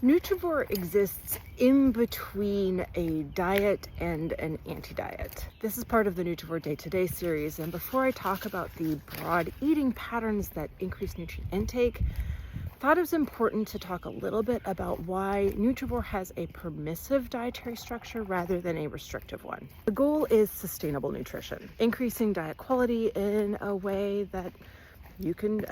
Nutrivore exists in between a diet and an anti-diet. This is part of the Nutrivore Day-to-Day series, and before I talk about the broad eating patterns that increase nutrient intake, I thought it was important to talk a little bit about why Nutrivore has a permissive dietary structure rather than a restrictive one. The goal is sustainable nutrition, increasing diet quality in a way that you can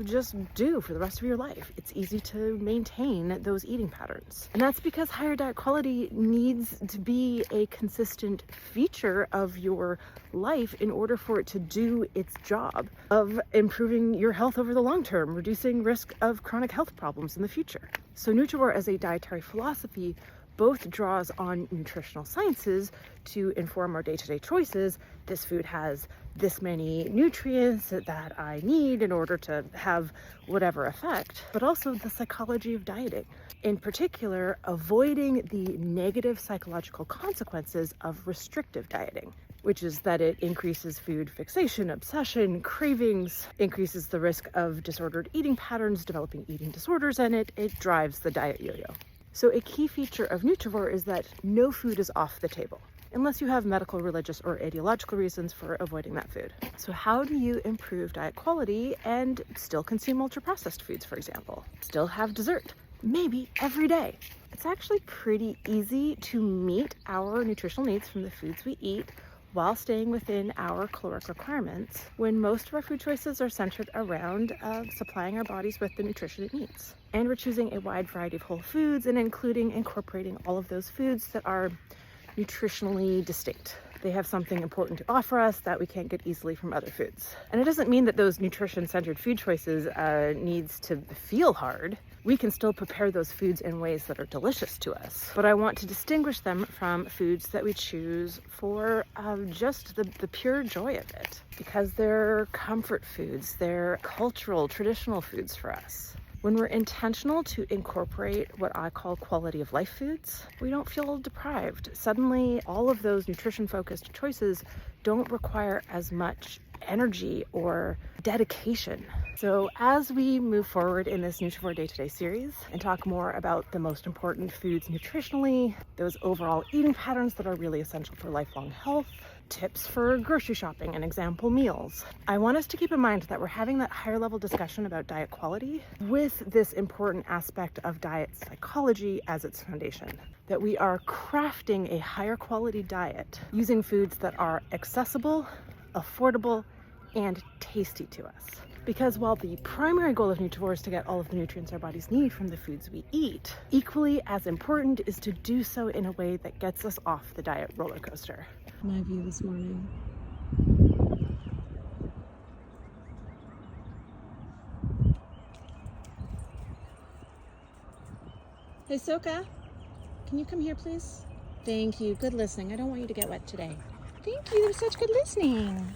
just do for the rest of your life. It's easy to maintain those eating patterns. And that's because higher diet quality needs to be a consistent feature of your life in order for it to do its job of improving your health over the long term, reducing risk of chronic health problems in the future. So Nutrivore as a dietary philosophy both draws on nutritional sciences to inform our day-to-day choices. This food has this many nutrients that I need in order to have whatever effect, but also the psychology of dieting. In particular, avoiding the negative psychological consequences of restrictive dieting, which is that it increases food fixation, obsession, cravings, increases the risk of disordered eating patterns, developing eating disorders, and it drives the diet yo-yo. So a key feature of Nutrivore is that no food is off the table, unless you have medical, religious, or ideological reasons for avoiding that food. So how do you improve diet quality and still consume ultra-processed foods, for example? Still have dessert, maybe every day. It's actually pretty easy to meet our nutritional needs from the foods we eat while staying within our caloric requirements when most of our food choices are centered around supplying our bodies with the nutrition it needs. And we're choosing a wide variety of whole foods and incorporating all of those foods that are nutritionally distinct. They have something important to offer us that we can't get easily from other foods. And it doesn't mean that those nutrition-centered food choices needs to feel hard. We can still prepare those foods in ways that are delicious to us. But I want to distinguish them from foods that we choose for just the pure joy of it, because they're comfort foods, they're cultural, traditional foods for us. When we're intentional to incorporate what I call quality of life foods, we don't feel deprived. Suddenly, all of those nutrition-focused choices don't require as much energy or dedication. So as we move forward in this Nutrivore Day-to-Day series and talk more about the most important foods nutritionally, those overall eating patterns that are really essential for lifelong health, tips for grocery shopping and example meals, I want us to keep in mind that we're having that higher level discussion about diet quality with this important aspect of diet psychology as its foundation. That we are crafting a higher quality diet using foods that are accessible, affordable, and tasty to us. Because while the primary goal of Nutrivore is to get all of the nutrients our bodies need from the foods we eat, equally as important is to do so in a way that gets us off the diet roller coaster. My view this morning. Hey Soka, can you come here please? Thank you, good listening. I don't want you to get wet today. Thank you, that was such good listening.